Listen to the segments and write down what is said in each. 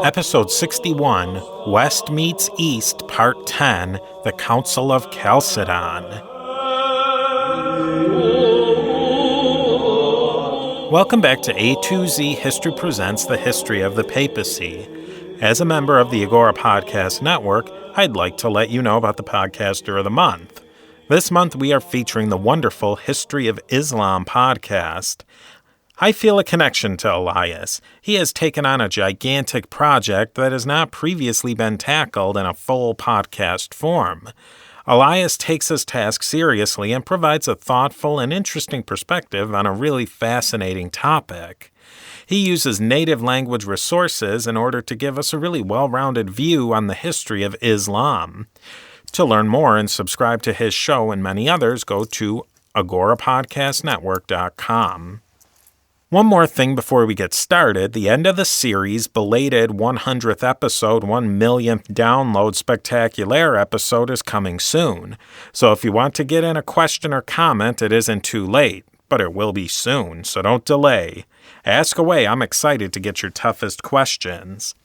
Episode 61, West Meets East, Part 10, The Council of Chalcedon. Welcome back to A2Z History Presents the History of the Papacy. As a member of the Agora Podcast Network, I'd like to let you know about the Podcaster of the Month. This month we are featuring the wonderful History of Islam podcast. I feel a connection to Elias. He has taken on a gigantic project that has not previously been tackled in a full podcast form. Elias takes his task seriously and provides a thoughtful and interesting perspective on a really fascinating topic. He uses native language resources in order to give us a really well-rounded view on the history of Islam. To learn more and subscribe to his show and many others, go to agorapodcastnetwork.com. One more thing before we get started, the end of the series, belated 100th episode, 1 millionth download spectacular episode is coming soon. So if you want to get in a question or comment, it isn't too late, but it will be soon, so don't delay. Ask away, I'm excited to get your toughest questions.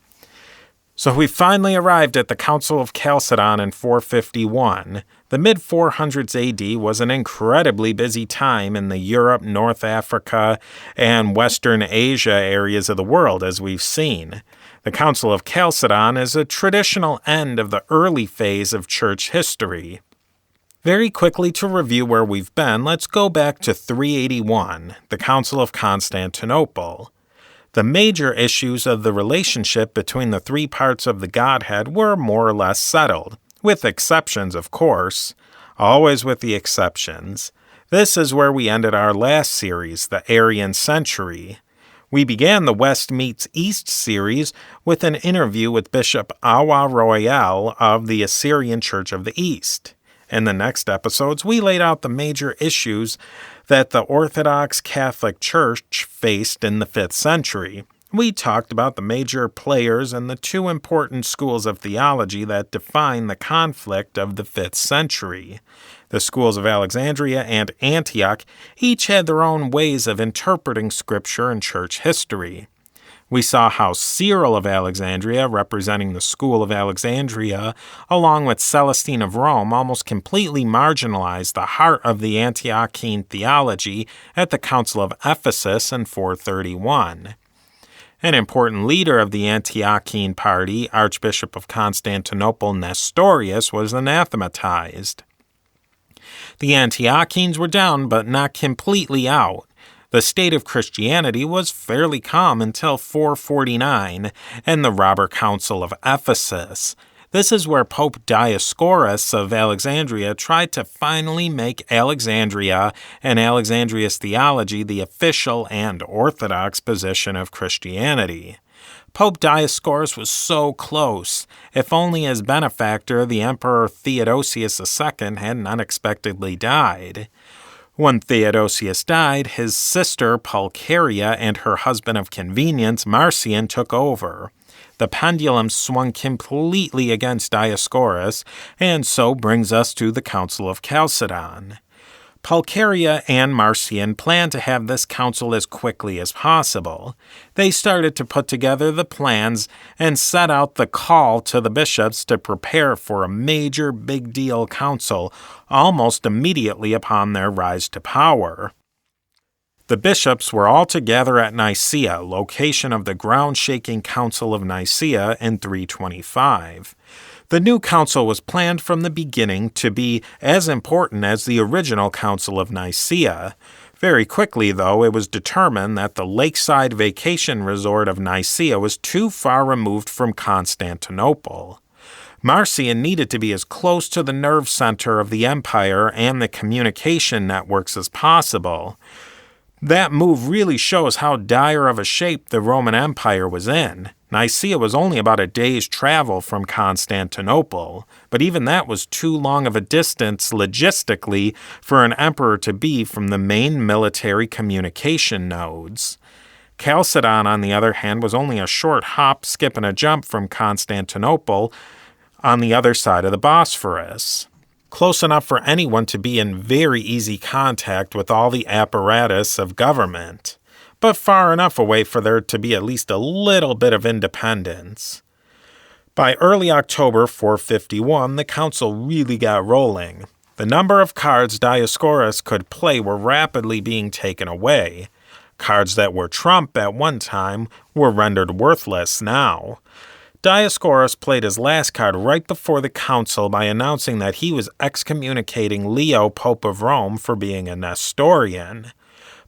So we finally arrived at the Council of Chalcedon in 451. The mid-400s AD was an incredibly busy time in the Europe, North Africa, and Western Asia areas of the world, as we've seen. The Council of Chalcedon is a traditional end of the early phase of church history. Very quickly to review where we've been, let's go back to 381, the Council of Constantinople. The major issues of the relationship between the three parts of the Godhead were more or less settled, with exceptions, of course, always with the exceptions. This is where we ended our last series, the Arian Century. We began the West Meets East series with an interview with Bishop Awa Royal of the Assyrian Church of the East. In the next episodes, we laid out the major issues that the Orthodox Catholic Church faced in the 5th century. We talked about the major players and the two important schools of theology that define the conflict of the 5th century. The schools of Alexandria and Antioch each had their own ways of interpreting Scripture and church history. We saw how Cyril of Alexandria, representing the School of Alexandria, along with Celestine of Rome, almost completely marginalized the heart of the Antiochene theology at the Council of Ephesus in 431. An important leader of the Antiochene party, Archbishop of Constantinople Nestorius, was anathematized. The Antiochenes were down, but not completely out. The state of Christianity was fairly calm until 449 and the Robber Council of Ephesus. This is where Pope Dioscorus of Alexandria tried to finally make Alexandria and Alexandria's theology the official and orthodox position of Christianity. Pope Dioscorus was so close. If only his benefactor, the Emperor Theodosius II, hadn't unexpectedly died. When Theodosius died, his sister Pulcheria and her husband of convenience, Marcian, took over. The pendulum swung completely against Dioscorus, and so brings us to the Council of Chalcedon. Pulcheria and Marcian planned to have this council as quickly as possible. They started to put together the plans and set out the call to the bishops to prepare for a major big deal council almost immediately upon their rise to power. The bishops were all together at Nicaea, location of the ground-shaking Council of Nicaea in 325. The new council was planned from the beginning to be as important as the original Council of Nicaea. Very quickly, though, it was determined that the lakeside vacation resort of Nicaea was too far removed from Constantinople. Marcian needed to be as close to the nerve center of the empire and the communication networks as possible. That move really shows how dire of a shape the Roman Empire was in. Nicaea was only about a day's travel from Constantinople, but even that was too long of a distance logistically for an emperor to be from the main military communication nodes. Chalcedon, on the other hand, was only a short hop, skip, and a jump from Constantinople on the other side of the Bosphorus. Close enough for anyone to be in very easy contact with all the apparatus of government, but far enough away for there to be at least a little bit of independence. By early October 451, the council really got rolling. The number of cards Dioscorus could play were rapidly being taken away. Cards that were trump at one time were rendered worthless now. Dioscorus played his last card right before the council by announcing that he was excommunicating Leo, Pope of Rome, for being a Nestorian.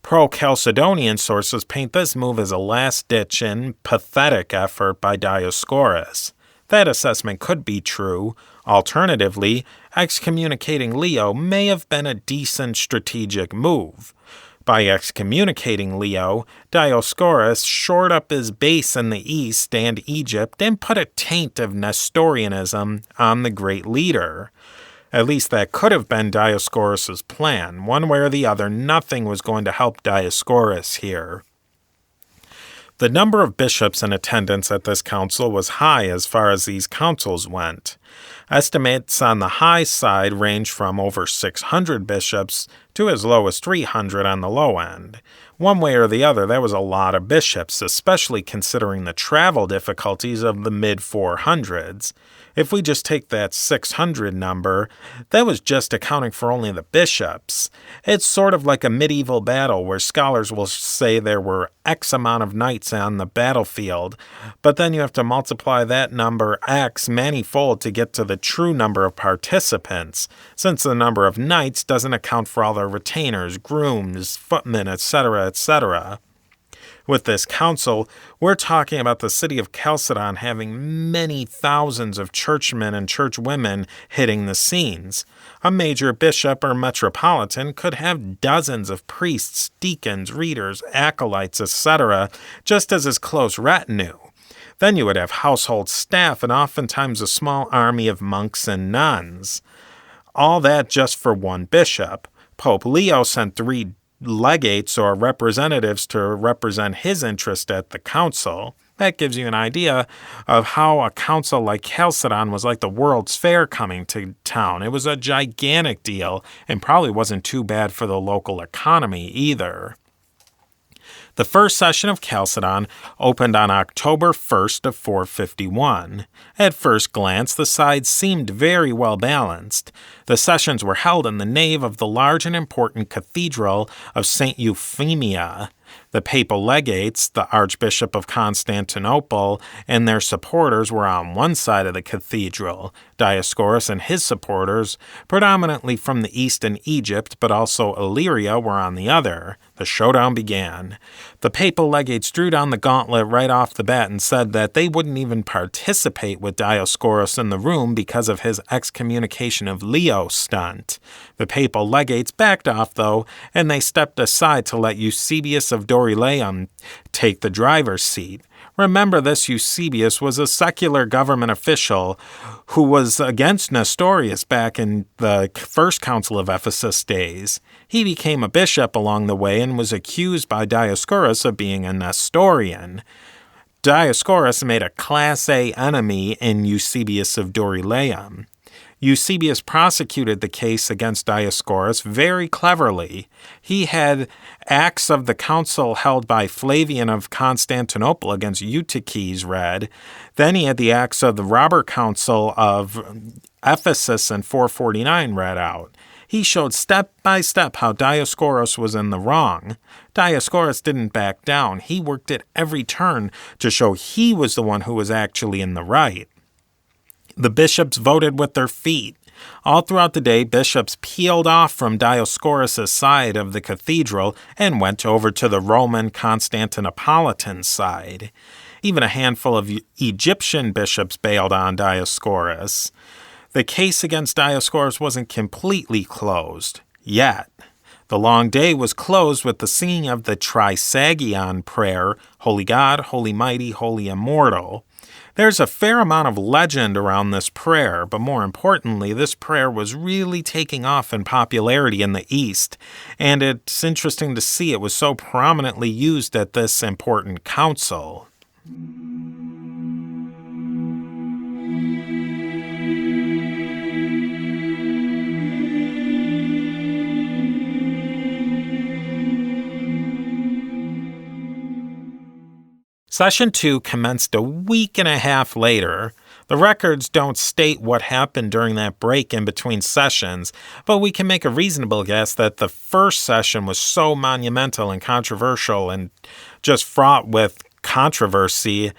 Pro-Chalcedonian sources paint this move as a last-ditch and pathetic effort by Dioscorus. That assessment could be true. Alternatively, excommunicating Leo may have been a decent strategic move. By excommunicating Leo, Dioscorus shored up his base in the east and Egypt and put a taint of Nestorianism on the great leader. At least that could have been Dioscorus' plan. One way or the other, nothing was going to help Dioscorus here. The number of bishops in attendance at this council was high as far as these councils went. Estimates on the high side range from over 600 bishops to as low as 300 on the low end. One way or the other, that was a lot of bishops, especially considering the travel difficulties of the mid-400s. If we just take that 600 number, that was just accounting for only the bishops. It's sort of like a medieval battle where scholars will say there were X amount of knights on the battlefield, but then you have to multiply that number X manifold to get to the true number of participants, since the number of knights doesn't account for all their retainers, grooms, footmen, etc., etc. With this council, we're talking about the city of Chalcedon having many thousands of churchmen and churchwomen hitting the scenes. A major bishop or metropolitan could have dozens of priests, deacons, readers, acolytes, etc., just as his close retinue. Then you would have household staff and oftentimes a small army of monks and nuns. All that just for one bishop. Pope Leo sent 3 legates or representatives to represent his interest at the council. That gives you an idea of how a council like Chalcedon was like the World's Fair coming to town. It was a gigantic deal and probably wasn't too bad for the local economy either. The first session of Chalcedon opened on October 1st of 451. At first glance, the sides seemed very well balanced. The sessions were held in the nave of the large and important cathedral of St. Euphemia. The papal legates, the Archbishop of Constantinople, and their supporters were on one side of the cathedral. Dioscorus and his supporters, predominantly from the east and Egypt, but also Illyria, were on the other. The showdown began. The papal legates drew down the gauntlet right off the bat and said that they wouldn't even participate with Dioscorus in the room because of his excommunication of Leo stunt. The papal legates backed off, though, and they stepped aside to let Eusebius of Dorylaeum take the driver's seat. Remember, this Eusebius was a secular government official who was against Nestorius back in the first Council of Ephesus days. He became a bishop along the way and was accused by Dioscorus of being a Nestorian. Dioscorus made a Class A enemy in Eusebius of Dorylaeum. Eusebius prosecuted the case against Dioscorus very cleverly. He had acts of the council held by Flavian of Constantinople against Eutyches read. Then he had the acts of the robber council of Ephesus in 449 read out. He showed step by step how Dioscorus was in the wrong. Dioscorus didn't back down. He worked at every turn to show he was the one who was actually in the right. The bishops voted with their feet. All throughout the day, bishops peeled off from Dioscorus' side of the cathedral and went over to the Roman Constantinopolitan side. Even a handful of Egyptian bishops bailed on Dioscorus. The case against Dioscorus wasn't completely closed yet. The long day was closed with the singing of the Trisagion prayer, Holy God, Holy Mighty, Holy Immortal. There's a fair amount of legend around this prayer, but more importantly, this prayer was really taking off in popularity in the East, and it's interesting to see it was so prominently used at this important council. Session 2 commenced a week and a half later. The records don't state what happened during that break in between sessions, but we can make a reasonable guess that the first session was so monumental and controversial and just fraught with controversy,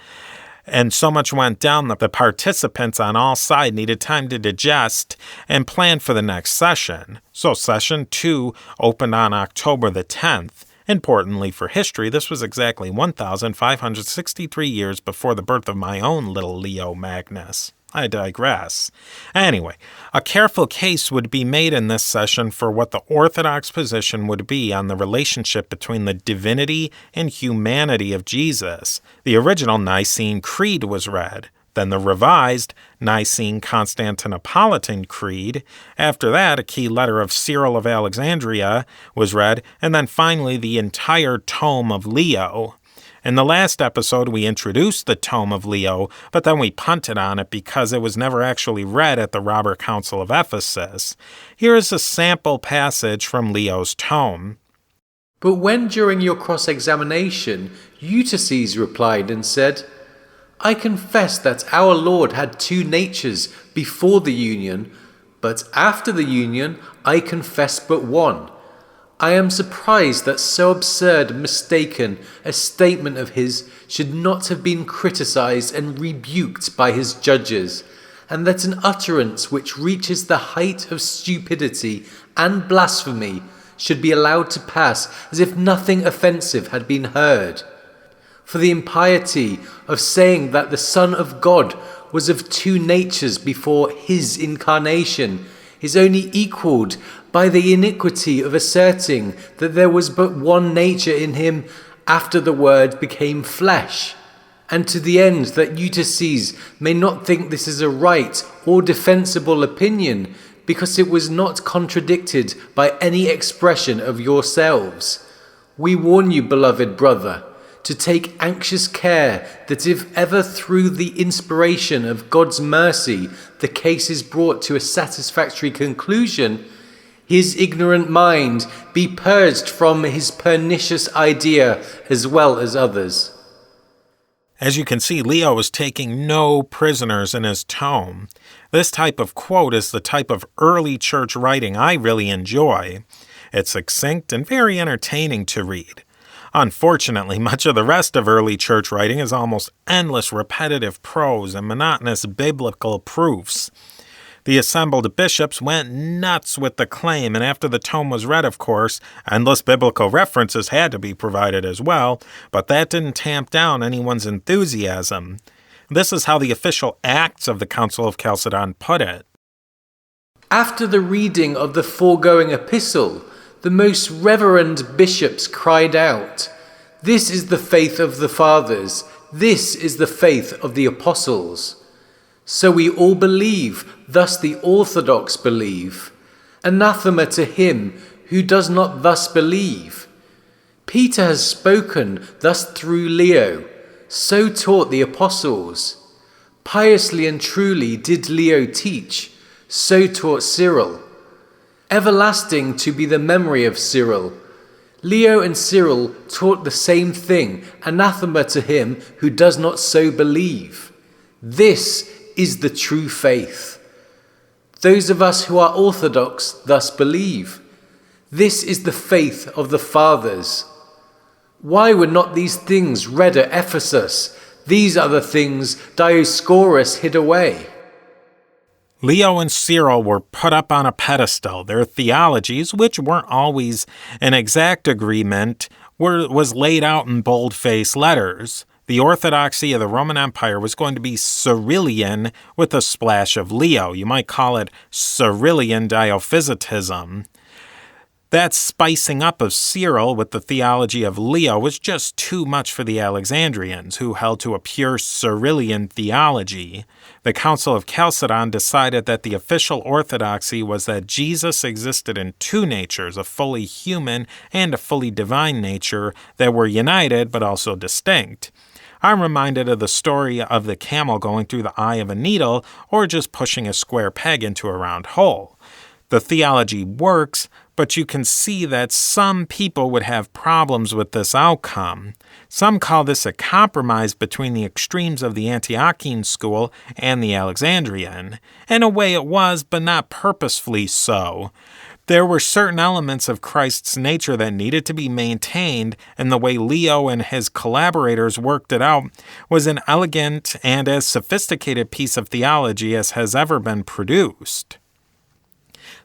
and so much went down that the participants on all sides needed time to digest and plan for the next session. So Session 2 opened on October the 10th. Importantly for history, this was exactly 1,563 years before the birth of my own little Leo Magnus. I digress. Anyway, a careful case would be made in this session for what the Orthodox position would be on the relationship between the divinity and humanity of Jesus. The original Nicene Creed was read. Then the revised Nicene-Constantinopolitan Creed. After that, a key letter of Cyril of Alexandria was read, and then finally the entire Tome of Leo. In the last episode, we introduced the Tome of Leo, but then we punted on it because it was never actually read at the Robber Council of Ephesus. Here is a sample passage from Leo's tome. But when during your cross-examination, Eutyches replied and said, I confess that our Lord had two natures before the union, but after the union I confess but one. I am surprised that so absurd and mistaken a statement of his should not have been criticized and rebuked by his judges, and that an utterance which reaches the height of stupidity and blasphemy should be allowed to pass as if nothing offensive had been heard. For the impiety of saying that the Son of God was of two natures before his incarnation is only equalled by the iniquity of asserting that there was but one nature in him after the Word became flesh, and to the end that Eutyches may not think this is a right or defensible opinion, because it was not contradicted by any expression of yourselves. We warn you, beloved brother, to take anxious care that if ever through the inspiration of God's mercy the case is brought to a satisfactory conclusion, his ignorant mind be purged from his pernicious idea as well as others. As you can see, Leo was taking no prisoners in his tome. This type of quote is the type of early church writing I really enjoy. It's succinct and very entertaining to read. Unfortunately, much of the rest of early church writing is almost endless repetitive prose and monotonous biblical proofs. The assembled bishops went nuts with the claim, and after the tome was read, of course, endless biblical references had to be provided as well, but that didn't tamp down anyone's enthusiasm. This is how the official Acts of the Council of Chalcedon put it. After the reading of the foregoing epistle, the most reverend bishops cried out, This is the faith of the fathers, this is the faith of the apostles. So we all believe, thus the Orthodox believe. Anathema to him who does not thus believe. Peter has spoken thus through Leo, so taught the apostles. Piously and truly did Leo teach, so taught Cyril. Everlasting to be the memory of Cyril. Leo and Cyril taught the same thing, anathema to him who does not so believe. This is the true faith. Those of us who are orthodox thus believe. This is the faith of the fathers. Why were not these things read at Ephesus? These are the things Dioscorus hid away. Leo and Cyril were put up on a pedestal. Their theologies, which weren't always in exact agreement, was laid out in bold-faced letters. The orthodoxy of the Roman Empire was going to be Cyrillian with a splash of Leo. You might call it Cyrillian Diophysitism. That spicing up of Cyril with the theology of Leo was just too much for the Alexandrians, who held to a pure Cyrillian theology. The Council of Chalcedon decided that the official orthodoxy was that Jesus existed in two natures, a fully human and a fully divine nature, that were united but also distinct. I'm reminded of the story of the camel going through the eye of a needle or just pushing a square peg into a round hole. The theology works, but you can see that some people would have problems with this outcome. Some call this a compromise between the extremes of the Antiochian school and the Alexandrian. In a way it was, but not purposefully so. There were certain elements of Christ's nature that needed to be maintained, and the way Leo and his collaborators worked it out was an elegant and as sophisticated piece of theology as has ever been produced.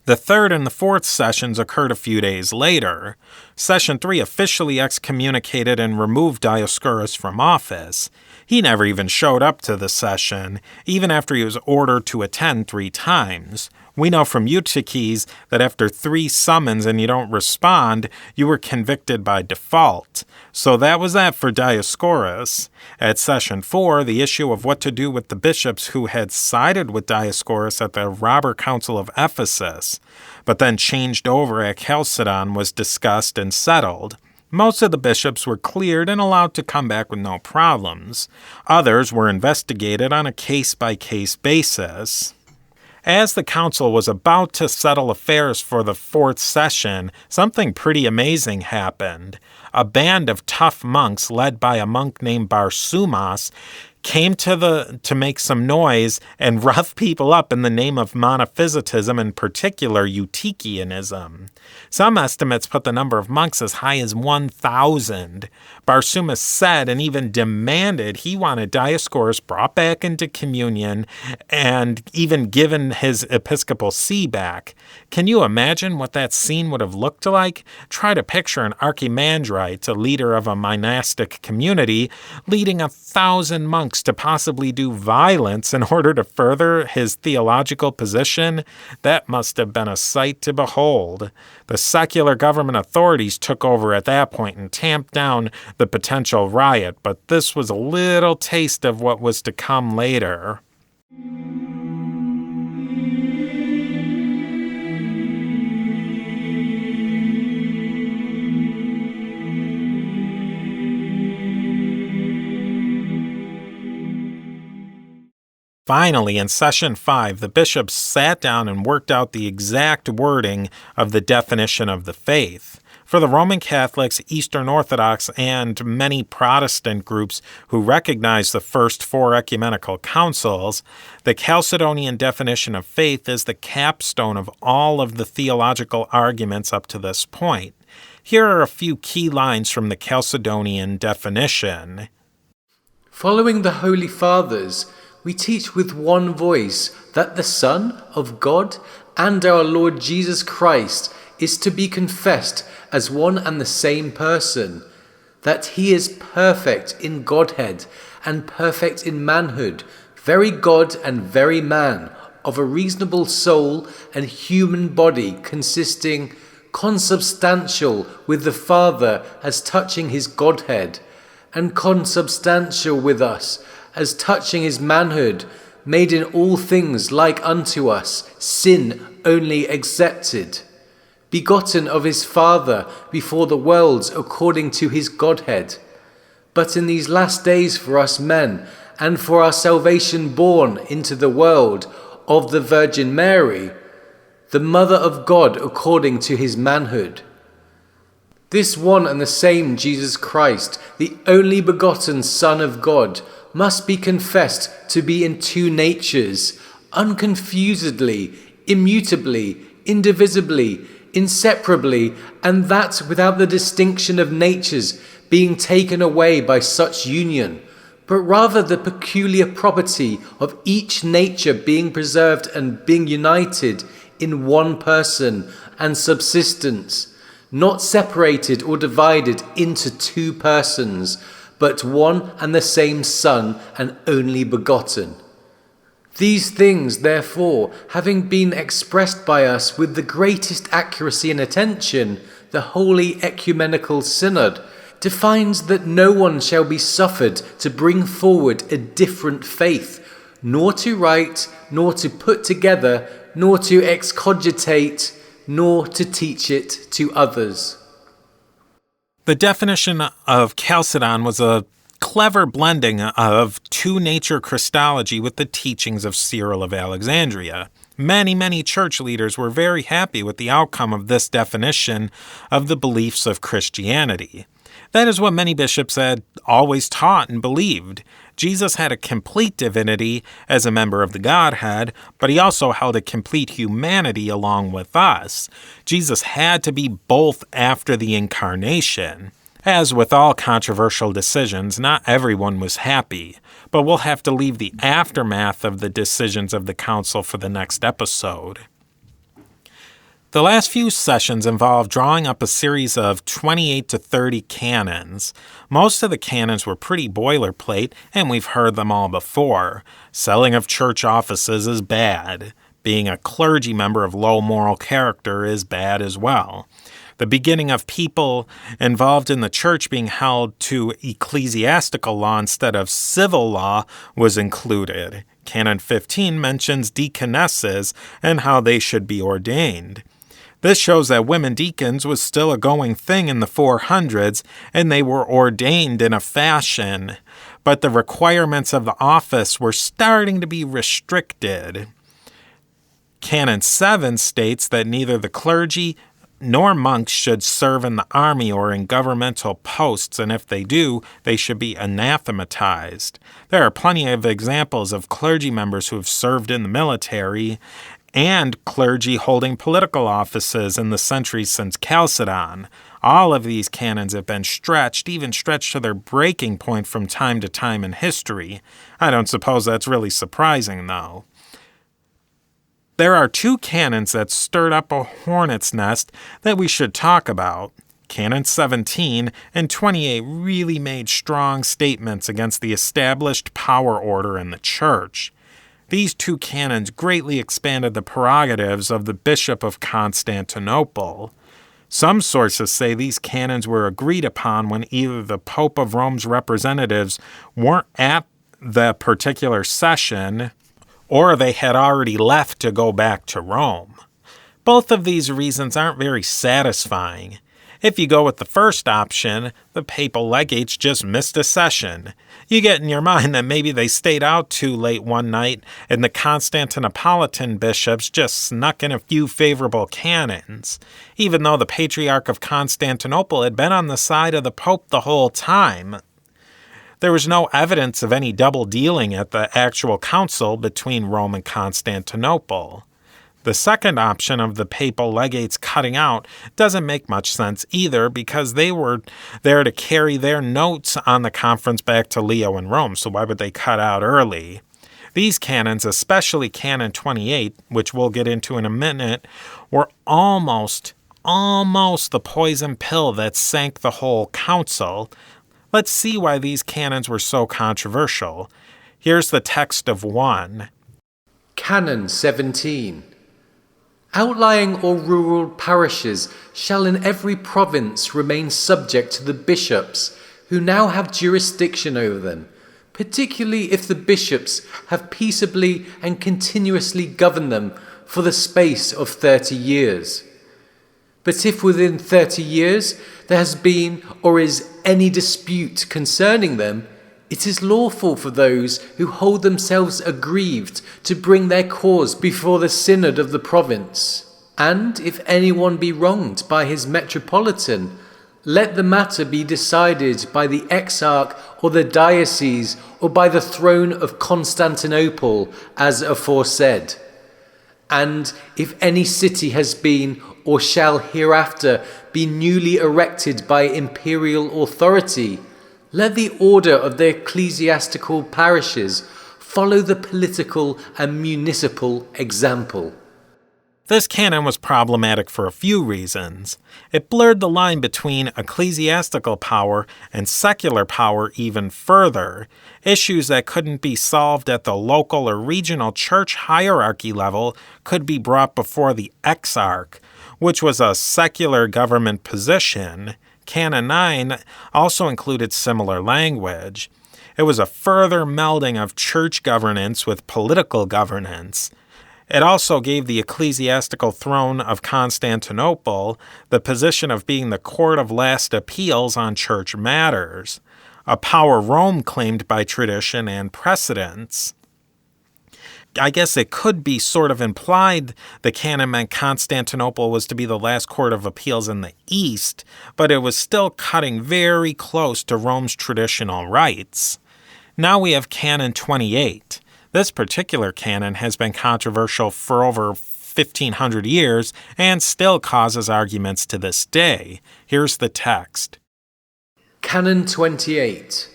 The third and the fourth sessions occurred a few days later. Session 3 officially excommunicated and removed Dioscorus from office. He never even showed up to the session, even after he was ordered to attend 3 times. We know from Eutyches that after 3 summons and you don't respond, you were convicted by default. So that was that for Dioscorus. At session 4, the issue of what to do with the bishops who had sided with Dioscorus at the robber council of Ephesus, but then changed over at Chalcedon, was discussed and settled. Most of the bishops were cleared and allowed to come back with no problems. Others were investigated on a case-by-case basis. As the council was about to settle affairs for the 4th session, something pretty amazing happened. A band of tough monks led by a monk named Barsumas came to make some noise and rough people up in the name of monophysitism, in particular Eutychianism. Some estimates put the number of monks as high as 1,000. Barsumas said and even demanded he wanted Dioscorus brought back into communion and even given his episcopal see back. Can you imagine what that scene would have looked like? Try to picture an archimandrite, a leader of a monastic community, leading 1,000 monks to possibly do violence in order to further his theological position. That must have been a sight to behold. The secular government authorities took over at that point and tamped down the potential riot, but this was a little taste of what was to come later. Finally, in Session 5, the bishops sat down and worked out the exact wording of the definition of the faith. For the Roman Catholics, Eastern Orthodox, and many Protestant groups who recognize the first 4 ecumenical councils, the Chalcedonian definition of faith is the capstone of all of the theological arguments up to this point. Here are a few key lines from the Chalcedonian definition. Following the Holy Fathers, we teach with one voice that the Son of God and our Lord Jesus Christ is to be confessed as one and the same person, that he is perfect in Godhead and perfect in manhood, very God and very man, of a reasonable soul and human body, consisting consubstantial with the Father as touching his Godhead, and consubstantial with us as touching his manhood, made in all things like unto us, sin only excepted, begotten of his Father before the worlds according to his Godhead, but in these last days for us men, and for our salvation born into the world of the Virgin Mary, the Mother of God according to his manhood. This one and the same Jesus Christ, the only begotten Son of God, must be confessed to be in 2 natures, unconfusedly, immutably, indivisibly, inseparably, and that without the distinction of natures being taken away by such union, but rather the peculiar property of each nature being preserved and being united in one person and subsistence, not separated or divided into 2 persons, but one and the same Son and only begotten. These things, therefore, having been expressed by us with the greatest accuracy and attention, the Holy Ecumenical Synod defines that no one shall be suffered to bring forward a different faith, nor to write, nor to put together, nor to excogitate, nor to teach it to others. The definition of Chalcedon was a clever blending of two-nature Christology with the teachings of Cyril of Alexandria. Many church leaders were very happy with the outcome of this definition of the beliefs of Christianity. That is what many bishops had always taught and believed. Jesus had a complete divinity as a member of the Godhead, but he also held a complete humanity along with us. Jesus had to be both after the incarnation. As with all controversial decisions, not everyone was happy, but we'll have to leave the aftermath of the decisions of the council for the next episode. The last few sessions involved drawing up a series of 28 to 30 canons. Most of the canons were pretty boilerplate, and we've heard them all before. Selling of church offices is bad. Being a clergy member of low moral character is bad as well. The beginning of people involved in the church being held to ecclesiastical law instead of civil law was included. Canon 15 mentions deaconesses and how they should be ordained. This shows that women deacons was still a going thing in the 400s, and they were ordained in a fashion, but the requirements of the office were starting to be restricted. Canon 7 states that neither the clergy nor monks should serve in the army or in governmental posts, and if they do, they should be anathematized. There are plenty of examples of clergy members who have served in the military and clergy holding political offices in the centuries since Chalcedon. All of these canons have been stretched, even stretched to their breaking point from time to time in history. I don't suppose that's really surprising, though. There are two canons that stirred up a hornet's nest that we should talk about. Canon 17 and 28 really made strong statements against the established power order in the church. These two canons greatly expanded the prerogatives of the Bishop of Constantinople. Some sources say these canons were agreed upon when either the Pope of Rome's representatives weren't at the particular session, or they had already left to go back to Rome. Both of these reasons aren't very satisfying. If you go with the first option, the papal legates just missed a session. You get in your mind that maybe they stayed out too late one night and the Constantinopolitan bishops just snuck in a few favorable canons, even though the Patriarch of Constantinople had been on the side of the Pope the whole time. There was no evidence of any double dealing at the actual council between Rome and Constantinople. The second option of the papal legates cutting out doesn't make much sense either, because they were there to carry their notes on the conference back to Leo in Rome, so why would they cut out early? These canons, especially Canon 28, which we'll get into in a minute, were almost the poison pill that sank the whole council. Let's see why these canons were so controversial. Here's the text of one. Canon 17. Outlying or rural parishes shall in every province remain subject to the bishops, who now have jurisdiction over them, particularly if the bishops have peaceably and continuously governed them for the space of 30 years. But if within 30 years there has been or is any dispute concerning them, it is lawful for those who hold themselves aggrieved to bring their cause before the synod of the province. And if anyone be wronged by his metropolitan, let the matter be decided by the exarch or the diocese or by the throne of Constantinople, as aforesaid. And if any city has been or shall hereafter be newly erected by imperial authority, let the order of the ecclesiastical parishes follow the political and municipal example. This canon was problematic for a few reasons. It blurred the line between ecclesiastical power and secular power even further. Issues that couldn't be solved at the local or regional church hierarchy level could be brought before the exarch, which was a secular government position. Canon 9 also included similar language. It was a further melding of church governance with political governance. It also gave the ecclesiastical throne of Constantinople the position of being the court of last appeals on church matters, a power Rome claimed by tradition and precedents. I guess it could be sort of implied the canon meant Constantinople was to be the last court of appeals in the East, but it was still cutting very close to Rome's traditional rights. Now we have Canon 28. This particular canon has been controversial for over 1,500 years and still causes arguments to this day. Here's the text. Canon 28.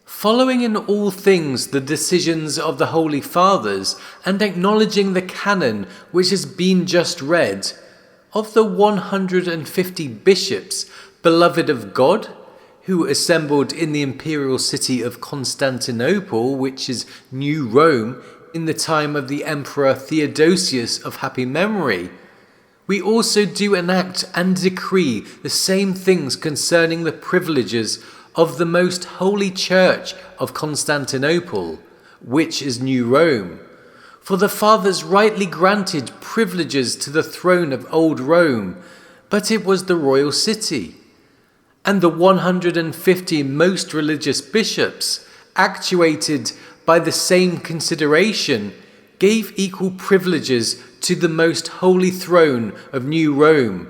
Following in all things the decisions of the Holy Fathers, and acknowledging the canon which has been just read, of the 150 bishops, beloved of God, who assembled in the imperial city of Constantinople, which is New Rome, in the time of the Emperor Theodosius of happy memory, we also do enact and decree the same things concerning the privileges of the most holy church of Constantinople, which is New Rome. For the fathers rightly granted privileges to the throne of old Rome, but it was the royal city. And the 150 most religious bishops, actuated by the same consideration, gave equal privileges to the most holy throne of New Rome,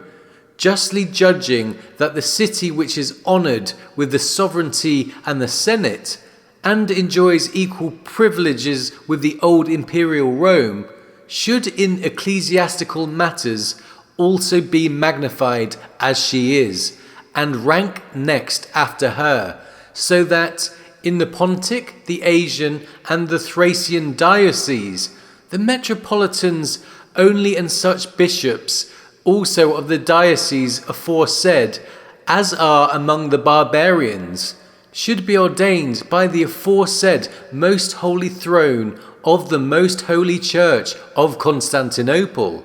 justly judging that the city which is honoured with the sovereignty and the Senate, and enjoys equal privileges with the old imperial Rome, should in ecclesiastical matters also be magnified as she is, and rank next after her, so that in the Pontic, the Asian, and the Thracian dioceses, the metropolitans only and such bishops also of the dioceses aforesaid, as are among the barbarians, should be ordained by the aforesaid most holy throne of the most holy church of Constantinople,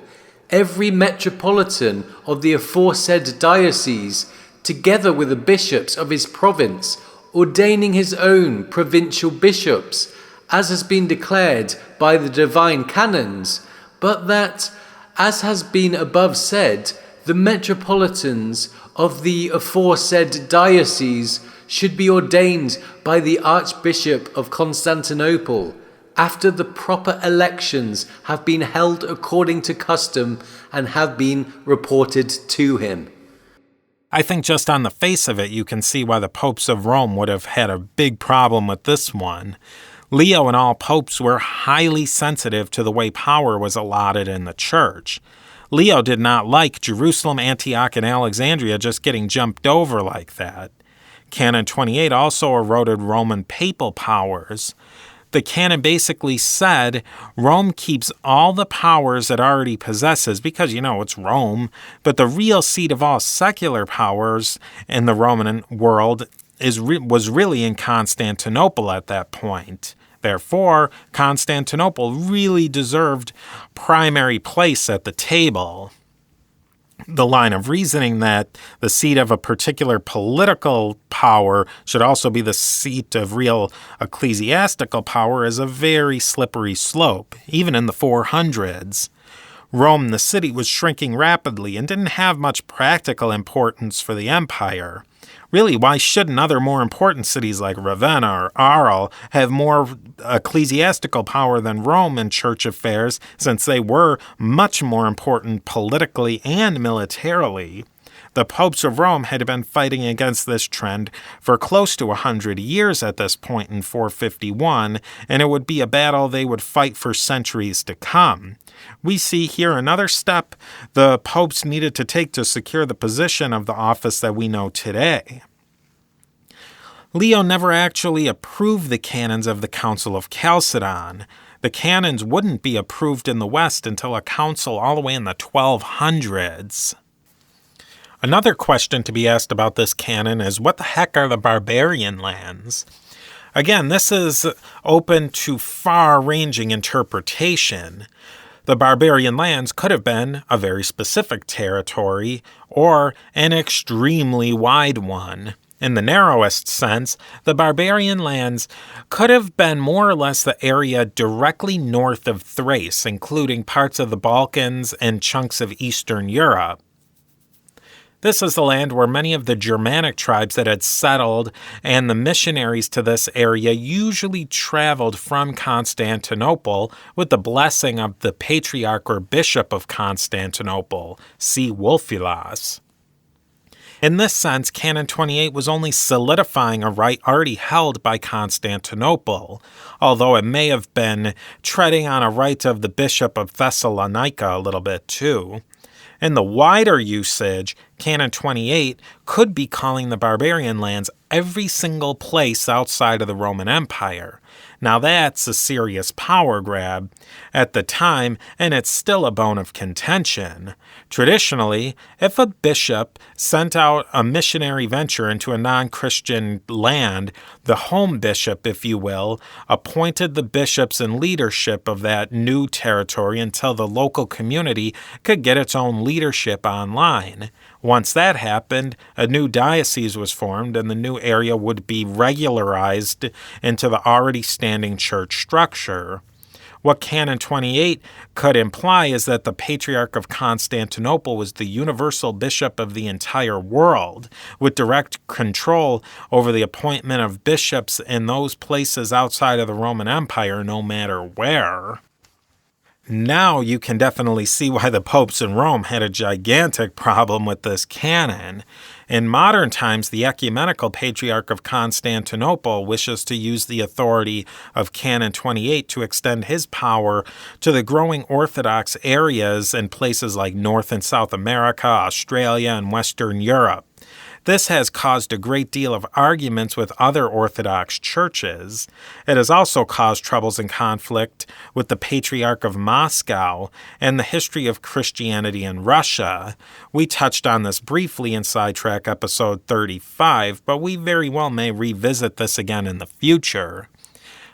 every metropolitan of the aforesaid diocese, together with the bishops of his province, ordaining his own provincial bishops, as has been declared by the divine canons, but that, as has been above said, the metropolitans of the aforesaid diocese should be ordained by the Archbishop of Constantinople, after the proper elections have been held according to custom and have been reported to him. I think just on the face of it, you can see why the popes of Rome would have had a big problem with this one. Leo and all popes were highly sensitive to the way power was allotted in the church. Leo did not like Jerusalem, Antioch, and Alexandria just getting jumped over like that. Canon 28 also eroded Roman papal powers. The canon basically said Rome keeps all the powers it already possesses because, it's Rome, but the real seat of all secular powers in the Roman world was really in Constantinople at that point. Therefore, Constantinople really deserved primary place at the table. The line of reasoning that the seat of a particular political power should also be the seat of real ecclesiastical power is a very slippery slope, even in the 400s. Rome, the city, was shrinking rapidly and didn't have much practical importance for the empire. Really, why shouldn't other more important cities like Ravenna or Arles have more ecclesiastical power than Rome in church affairs, since they were much more important politically and militarily? The popes of Rome had been fighting against this trend for close to 100 years at this point in 451, and it would be a battle they would fight for centuries to come. We see here another step the popes needed to take to secure the position of the office that we know today. Leo never actually approved the canons of the Council of Chalcedon. The canons wouldn't be approved in the West until a council all the way in the 1200s. Another question to be asked about this canon is, what the heck are the barbarian lands? Again, this is open to far-ranging interpretation. The barbarian lands could have been a very specific territory or an extremely wide one. In the narrowest sense, the barbarian lands could have been more or less the area directly north of Thrace, including parts of the Balkans and chunks of Eastern Europe. This is the land where many of the Germanic tribes that had settled, and the missionaries to this area usually traveled from Constantinople with the blessing of the Patriarch or Bishop of Constantinople, see Wolfilas. In this sense, Canon 28 was only solidifying a right already held by Constantinople, although it may have been treading on a right of the Bishop of Thessalonica a little bit too. In the wider usage, Canon 28 could be calling the barbarian lands every single place outside of the Roman Empire. Now that's a serious power grab at the time, and it's still a bone of contention. Traditionally, if a bishop sent out a missionary venture into a non-Christian land, the home bishop, if you will, appointed the bishops and leadership of that new territory until the local community could get its own leadership online. Once that happened, a new diocese was formed and the new area would be regularized into the already standing church structure. What Canon 28 could imply is that the Patriarch of Constantinople was the universal bishop of the entire world, with direct control over the appointment of bishops in those places outside of the Roman Empire, no matter where. Now you can definitely see why the popes in Rome had a gigantic problem with this canon. In modern times, the Ecumenical Patriarch of Constantinople wishes to use the authority of Canon 28 to extend his power to the growing Orthodox areas in places like North and South America, Australia, and Western Europe. This has caused a great deal of arguments with other Orthodox churches. It has also caused troubles and conflict with the Patriarch of Moscow and the history of Christianity in Russia. We touched on this briefly in Sidetrack episode 35, but we very well may revisit this again in the future.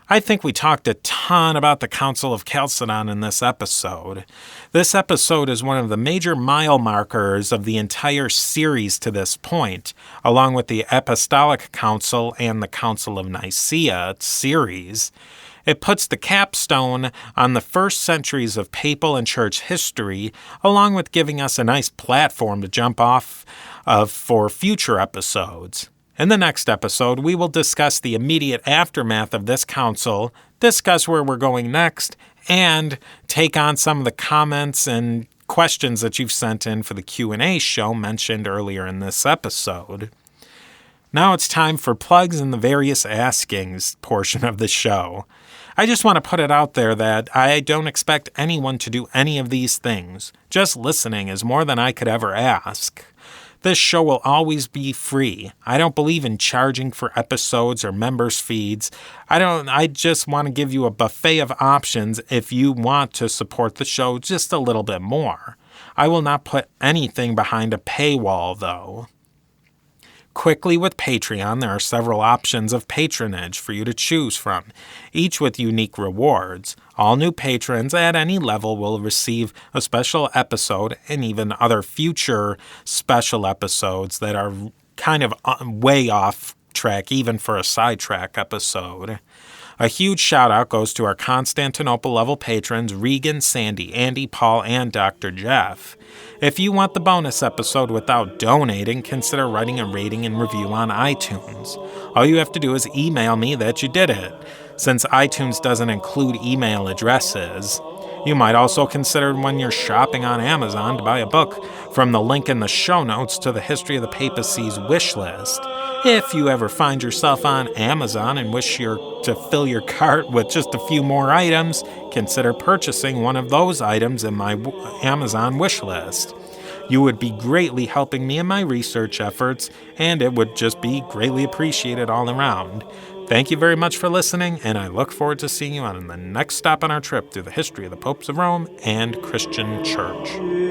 I think we talked a ton about the Council of Chalcedon in this episode. This episode is one of the major mile markers of the entire series to this point, along with the Apostolic Council and the Council of Nicaea series. It puts the capstone on the first centuries of papal and church history, along with giving us a nice platform to jump off of for future episodes. In the next episode, we will discuss the immediate aftermath of this council, discuss where we're going next, and take on some of the comments and questions that you've sent in for the Q&A show mentioned earlier in this episode. Now it's time for plugs and the various askings portion of the show. I just want to put it out there that I don't expect anyone to do any of these things. Just listening is more than I could ever ask. This show will always be free. I don't believe in charging for episodes or members' feeds. I just want to give you a buffet of options if you want to support the show just a little bit more. I will not put anything behind a paywall, though. Quickly, with Patreon, there are several options of patronage for you to choose from, each with unique rewards. All new patrons at any level will receive a special episode and even other future special episodes that are kind of way off track, even for a sidetrack episode. A huge shout out goes to our Constantinople level patrons Regan, Sandy, Andy, Paul, and Dr. Jeff. If you want the bonus episode without donating, consider writing a rating and review on iTunes. All you have to do is email me that you did it, since iTunes doesn't include email addresses. You might also consider when you're shopping on Amazon to buy a book from the link in the show notes to the History of the Papacy's wish list. If you ever find yourself on Amazon and wish to fill your cart with just a few more items, consider purchasing one of those items in my Amazon wish list. You would be greatly helping me in my research efforts, and it would just be greatly appreciated all around. Thank you very much for listening, and I look forward to seeing you on the next stop on our trip through the history of the popes of Rome and Christian Church.